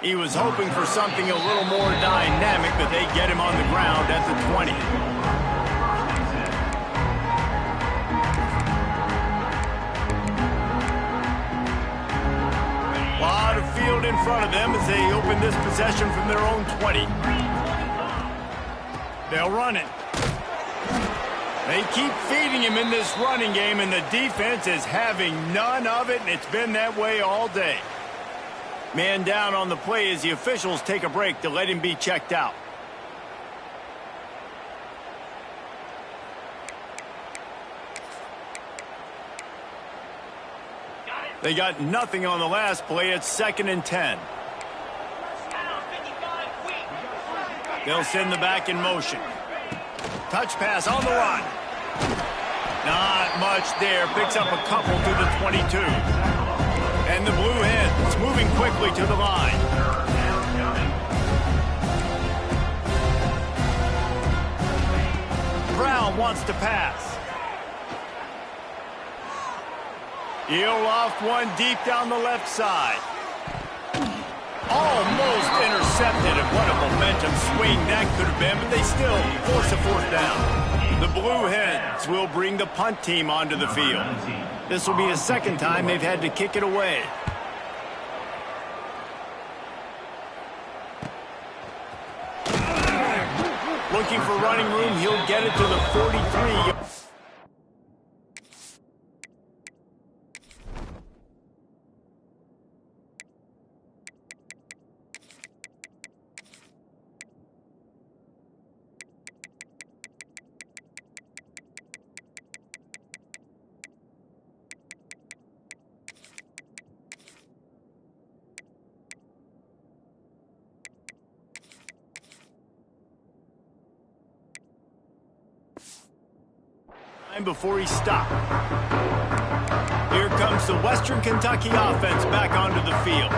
A: He was hoping for something a little more dynamic, but they get him on the ground at the 20. A lot of field in front of them as they open this possession from their own 20. They'll run it. They keep feeding him in this running game, and the defense is having none of it, and it's been that way all day. Man down on the play as the officials take a break to let him be checked out. They got nothing on the last play. It's 2nd and 10. They'll send the back in motion. Touch pass on the run. Not much there. Picks up a couple to the 22. And the Blue Hens moving quickly to the line. Brown wants to pass. He'll loft one deep down the left side. Almost intercepted, and what a momentum swing that could have been, but they still force a 4th down. The Blue Hens will bring the punt team onto the field. This will be the 2nd time they've had to kick it away. Looking for running room, he'll get it to the 43. Before he stopped. Here comes the Western Kentucky offense back onto the field.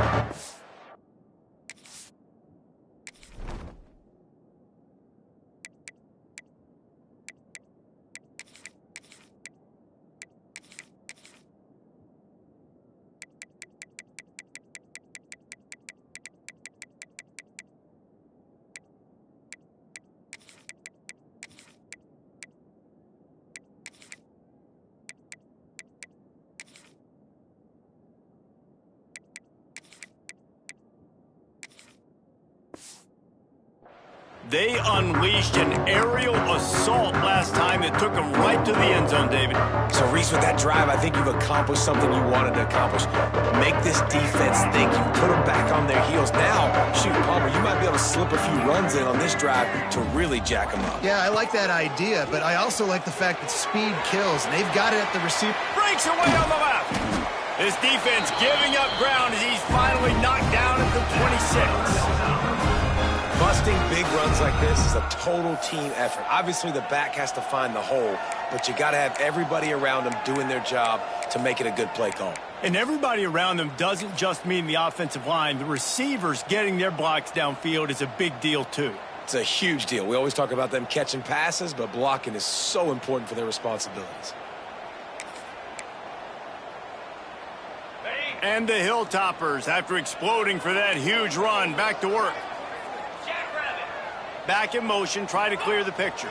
A: They unleashed an aerial assault last time that took them right to the end zone, David.
B: So, Reese, with that drive, I think you've accomplished something you wanted to accomplish. Make this defense think. You put them back on their heels. Now, shoot, Palmer, you might be able to slip a few runs in on this drive to really jack them up.
C: Yeah, I like that idea, but I also like the fact that speed kills, and they've got it at the receiver.
A: Breaks away on the left. This defense giving up ground as he's finally knocked down at the 26.
B: Busting big runs like this is a total team effort. Obviously, the back has to find the hole, but you got to have everybody around them doing their job to make it a good play call.
A: And everybody around them doesn't just mean the offensive line. The receivers getting their blocks downfield is a big deal, too.
B: It's a huge deal. We always talk about them catching passes, but blocking is so important for their responsibilities.
A: And the Hilltoppers, after exploding for that huge run, back to work. Back in motion, try to clear the picture.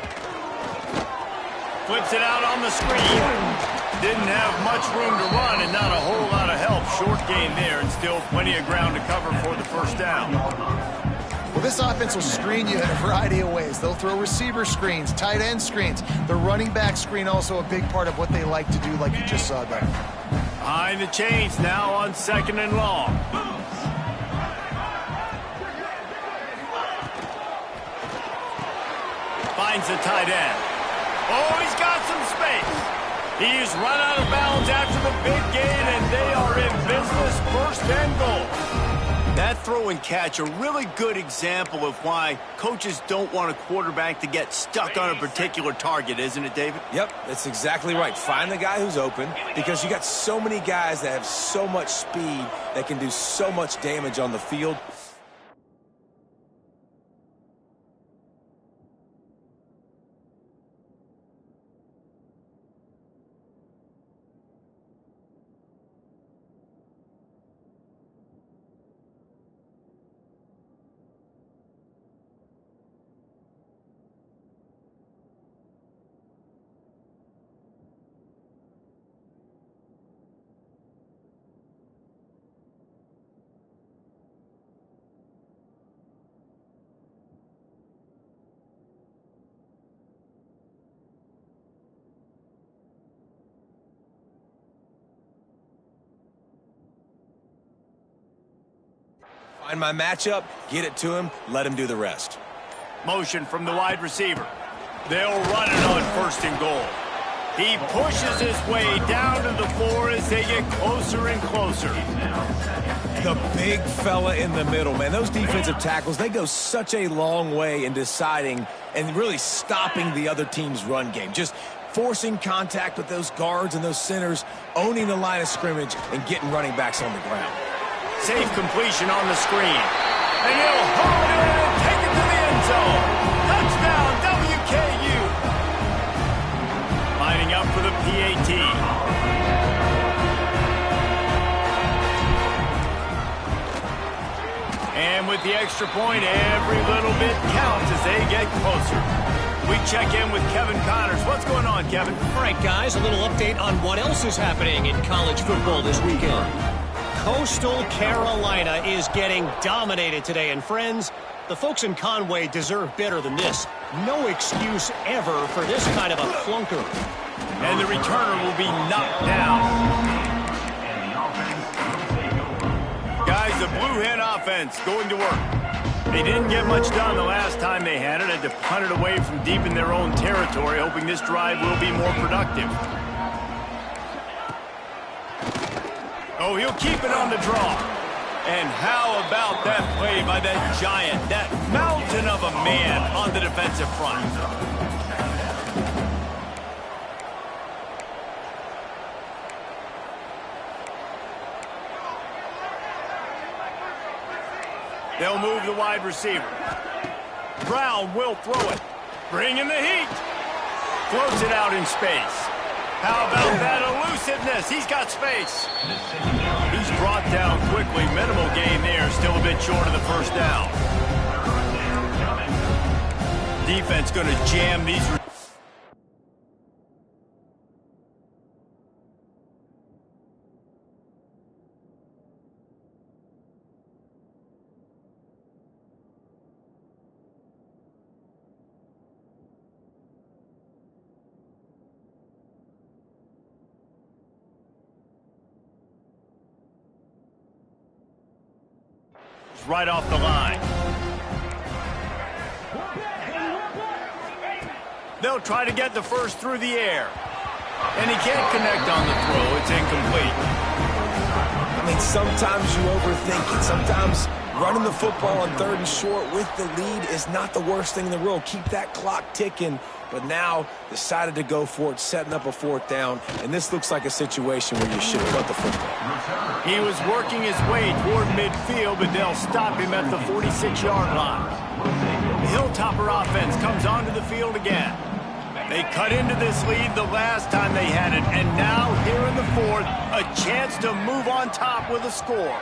A: Flips it out on the screen. Didn't have much room to run and not a whole lot of help. Short gain there and still plenty of ground to cover for the first down.
C: Well, this offense will screen you in a variety of ways. They'll throw receiver screens, tight end screens. The running back screen also a big part of what they like to do, like you just saw there.
A: Behind the chains now on 2nd and long. Finds the tight end. Oh, he's got some space. He's run out of bounds after the big gain, and they are in business. 1st and goal. That throw and catch, a really good example of why coaches don't want a quarterback to get stuck on a particular target, isn't it, David?
B: Yep, that's exactly right. Find the guy who's open, because you got so many guys that have so much speed that can do so much damage on the field. Find my matchup, get it to him, let him do the rest.
A: Motion from the wide receiver. They'll run it on 1st and goal. He pushes his way down to the floor as they get closer and closer.
B: The big fella in the middle, man. Those defensive tackles, they go such a long way in deciding and really stopping the other team's run game. Just forcing contact with those guards and those centers, owning the line of scrimmage, and getting running backs on the ground.
A: Safe completion on the screen. And he'll haul it in and take it to the end zone. Touchdown, WKU. Lining up for the PAT. And with the extra point, every little bit counts as they get closer. We check in with Kevin Connors. What's going on, Kevin?
E: All right, guys, a little update on what else is happening in college football this weekend. Coastal Carolina is getting dominated today, and friends, the folks in Conway deserve better than this. No excuse ever for this kind of a clunker.
A: And the returner will be knocked down. Guys, the Blue Hen offense going to work. They didn't get much done the last time they had it. Had to punt it away from deep in their own territory, hoping this drive will be more productive. Oh, he'll keep it on the draw. And how about that play by that giant, that mountain of a man on the defensive front? They'll move the wide receiver. Brown will throw it. Bring in the heat. Floats it out in space. How about that elusiveness? He's got space. He's brought down quickly. Minimal gain there. Still a bit short of the 1st down. Defense going to jam these. Right off the line. They'll try to get the first through the air. And he can't connect on the throw. It's incomplete.
B: I mean, sometimes you overthink it. Sometimes running the football on 3rd and short with the lead is not the worst thing in the world. Keep that clock ticking. But now decided to go for it, setting up a 4th down. And this looks like a situation where you should punt the football.
A: He was working his way toward midfield, but they'll stop him at the 46-yard line. The Hilltopper offense comes onto the field again. They cut into this lead the last time they had it, and now here in the 4th, a chance to move on top with a score.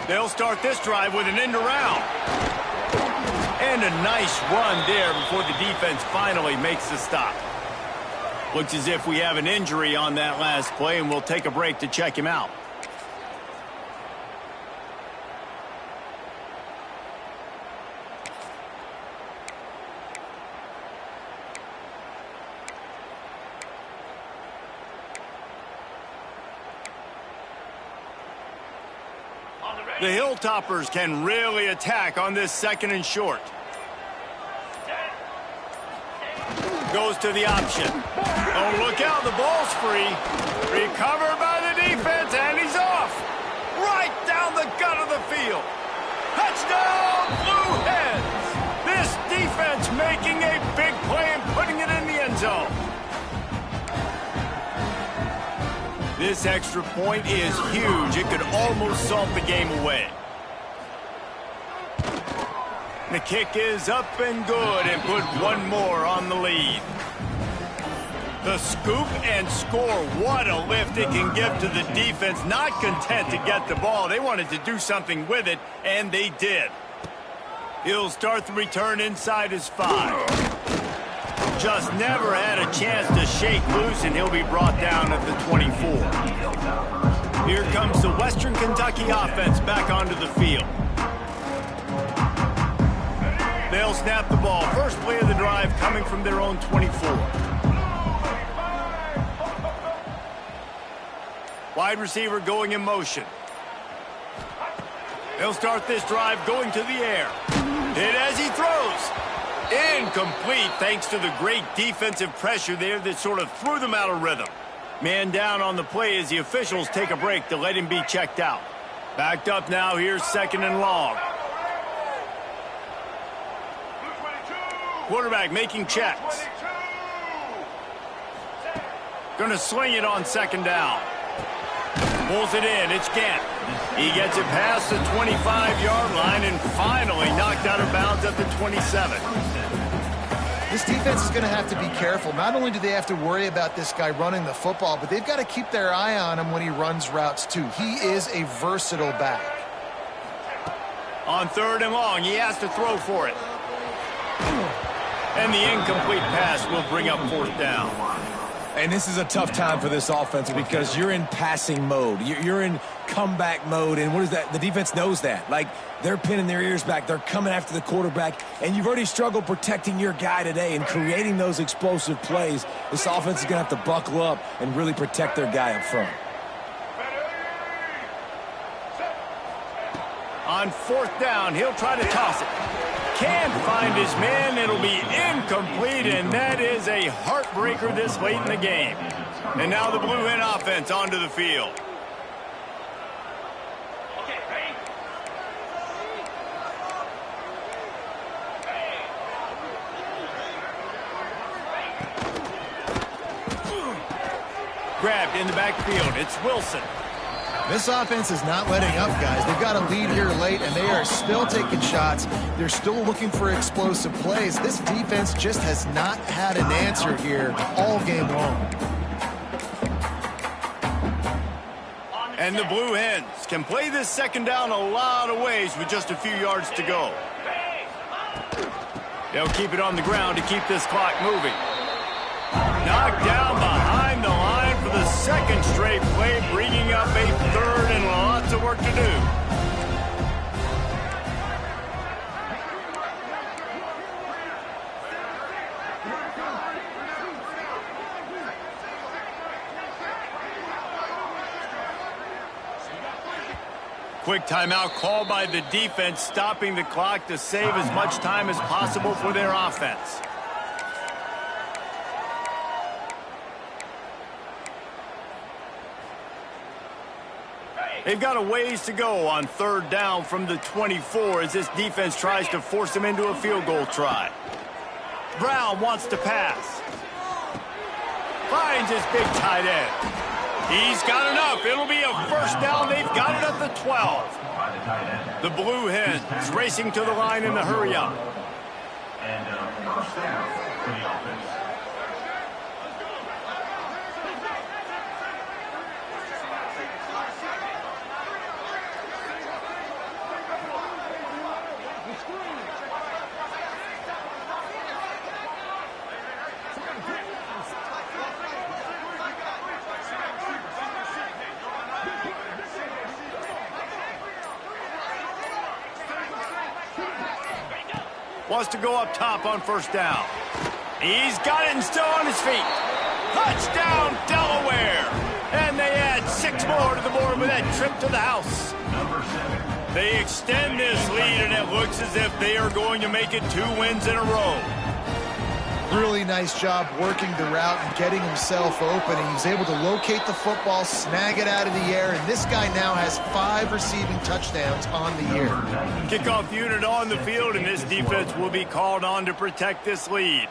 A: They'll start this drive with an end around. And a nice run there before the defense finally makes the stop. Looks as if we have an injury on that last play, and we'll take a break to check him out. The Hilltoppers can really attack on this 2nd and short. Goes to the option. Oh, look out, the ball's free. Recovered by the defense, and he's off. Right down the gut of the field. Touchdown, Blue Hens. This defense making a big play and putting it in the end zone. This extra point is huge. It could almost salt the game away. The kick is up and good and put one more on the lead. The scoop and score. What a lift it can give to the defense. Not content to get the ball. They wanted to do something with it, and they did. He'll start the return inside his 5. Just never had a chance to shake loose, and he'll be brought down at the 24. Here comes the Western Kentucky offense back onto the field. They'll snap the ball. First play of the drive coming from their own 24. Wide receiver going in motion. They'll start this drive going to the air. Hit as he throws. Incomplete thanks to the great defensive pressure there that sort of threw them out of rhythm. Man down on the play as the officials take a break to let him be checked out. Backed up now, here's 2nd and long. Quarterback making checks. Gonna sling it on 2nd down. Pulls it in, it's Gant. He gets it past the 25-yard line and finally knocked out of bounds at the 27.
C: This defense is going to have to be careful. Not only do they have to worry about this guy running the football, but they've got to keep their eye on him when he runs routes too. He is a versatile back.
A: On 3rd and long, he has to throw for it. And the incomplete pass will bring up 4th down.
B: And this is a tough time for this offense because you're in passing mode. You're in comeback mode, and what is that? The defense knows that. Like, they're pinning their ears back. They're coming after the quarterback, and you've already struggled protecting your guy today and creating those explosive plays. This offense is going to have to buckle up and really protect their guy up front.
A: On 4th down, he'll try to toss it. Can't find his man. It'll be incomplete, and that is a heartbreaker this late in the game. And now the Blue Hen offense onto the field. Grabbed in the backfield. It's Wilson.
C: This offense is not letting up, guys. They've got a lead here late, and they are still taking shots. They're still looking for explosive plays. This defense just has not had an answer here all game long.
A: And the Blue Hens can play this 2nd down a lot of ways with just a few yards to go. They'll keep it on the ground to keep this clock moving. Knocked down behind the line for the 2nd straight play, bringing up a 3rd and lots of work to do. Quick timeout called by the defense, stopping the clock to save as much time as possible for their offense. They've got a ways to go on 3rd down from the 24 as this defense tries to force them into a field goal try. Brown wants to pass. Finds his big tight end. He's got enough. It'll be a 1st down. They've got it at the 12. The Blue Hens racing to the line in the hurry up.
F: And 1st down for the offense.
A: Wants to go up top on first down. He's got it and still on his feet. Touchdown, Delaware. And they add 6 more to the board with that trip to the house. They extend this lead, and it looks as if they are going to make it 2 wins in a row.
C: Really nice job working the route and getting himself open. And he was able to locate the football, snag it out of the air, and this guy now has 5 receiving touchdowns on the year.
A: Kickoff unit on the field, and this defense will be called on to protect this lead.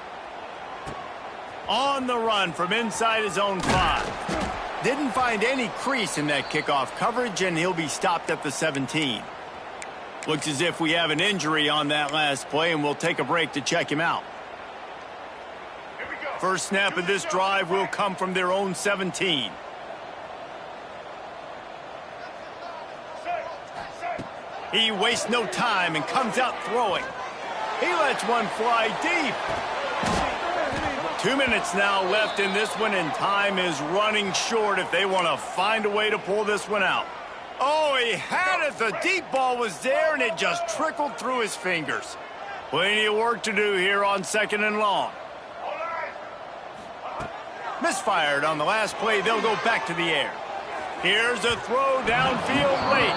A: On the run from inside his own 5. Didn't find any crease in that kickoff coverage, and he'll be stopped at the 17. Looks as if we have an injury on that last play, and we'll take a break to check him out. First snap of this drive will come from their own 17. He wastes no time and comes out throwing. He lets one fly deep. 2 minutes now left in this one, and time is running short if they want to find a way to pull this one out. Oh, he had it. The deep ball was there, and it just trickled through his fingers. Plenty of work to do here on 2nd and long. Misfired on the last play. They'll go back to the air. Here's a throw downfield late.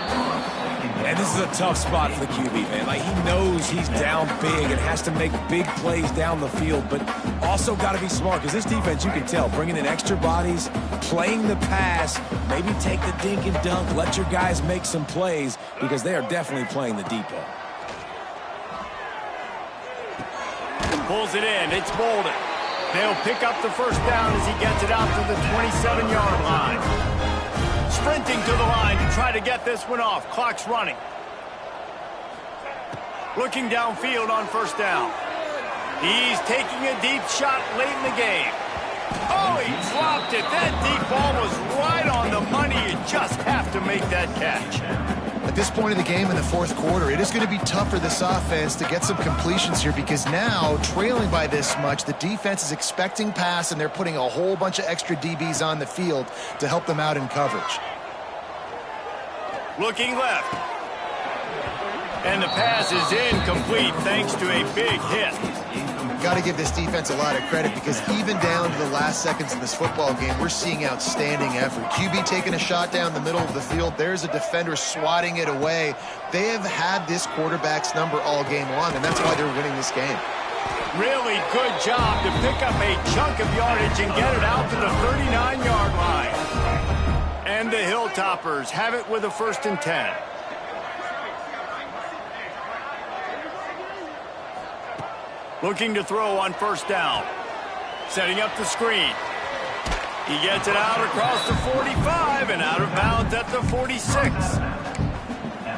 B: And this is a tough spot for the QB, man. Like, he knows he's down big and has to make big plays down the field, but also got to be smart because this defense, you can tell, bringing in extra bodies, playing the pass, maybe take the dink and dunk, let your guys make some plays because they are definitely playing the deep ball.
A: Pulls it in. It's Bolden. They'll pick up the first down as he gets it out to the 27-yard line. Sprinting to the line to try to get this one off. Clock's running. Looking downfield on first down. He's taking a deep shot late in the game. Oh, he dropped it. That deep ball was right on the money. You just have to make that catch.
C: At this point of the game in the 4th quarter, it is going to be tough for this offense to get some completions here because now, trailing by this much, the defense is expecting pass, and they're putting a whole bunch of extra DBs on the field to help them out in coverage.
A: Looking left. And the pass is incomplete thanks to a big hit.
C: Got to give this defense a lot of credit because even down to the last seconds in this football game, we're seeing outstanding effort. QB taking a shot down the middle of the field. There's a defender swatting it away. They have had this quarterback's number all game long, and that's why they're winning this game.
A: Really good job to pick up a chunk of yardage and get it out to the 39-yard line. And the Hilltoppers have it with a 1st and 10. Looking to throw on first down. Setting up the screen. He gets it out across the 45 and out of bounds at the 46.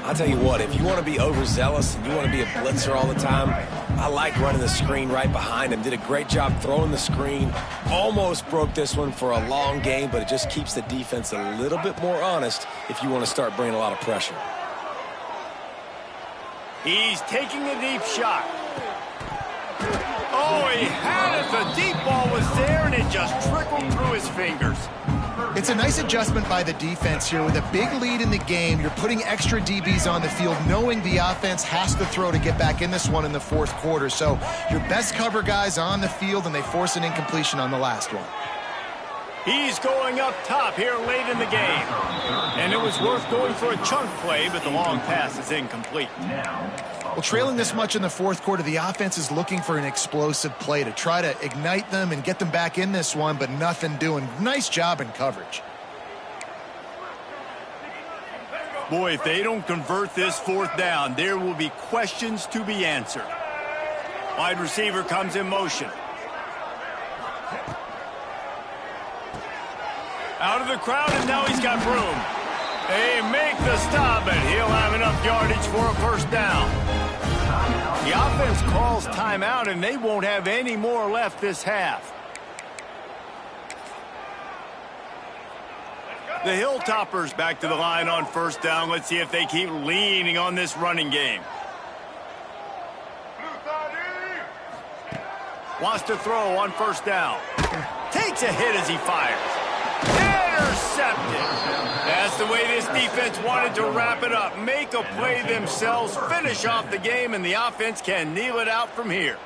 B: I'll tell you what, if you want to be overzealous and you want to be a blitzer all the time, I like running the screen right behind him. Did a great job throwing the screen. Almost broke this one for a long game, but it just keeps the defense a little bit more honest if you want to start bringing a lot of pressure.
A: He's taking a deep shot. Oh, he had it. The deep ball was there, and it just trickled through his fingers.
C: It's a nice adjustment by the defense here. With a big lead in the game, you're putting extra DBs on the field, knowing the offense has to throw to get back in this one in the 4th quarter. So your best cover guys on the field, and they force an incompletion on the last one.
A: He's going up top here late in the game. And it was worth going for a chunk play, but the long pass is incomplete.
C: Well, trailing this much in the 4th quarter, the offense is looking for an explosive play to try to ignite them and get them back in this one, but nothing doing. Nice job in coverage.
A: Boy, if they don't convert this 4th down, there will be questions to be answered. Wide receiver comes in motion. Out of the crowd, and now he's got room. They make the stop, and he'll have enough yardage for a first down. The offense calls timeout, and they won't have any more left this half. The Hilltoppers back to the line on first down. Let's see if they keep leaning on this running game. Wants to throw on first down. Takes a hit as he fires. Intercepted. As Just the way this defense wanted to wrap it up. Make a play themselves, finish off the game, and the offense can kneel it out from here.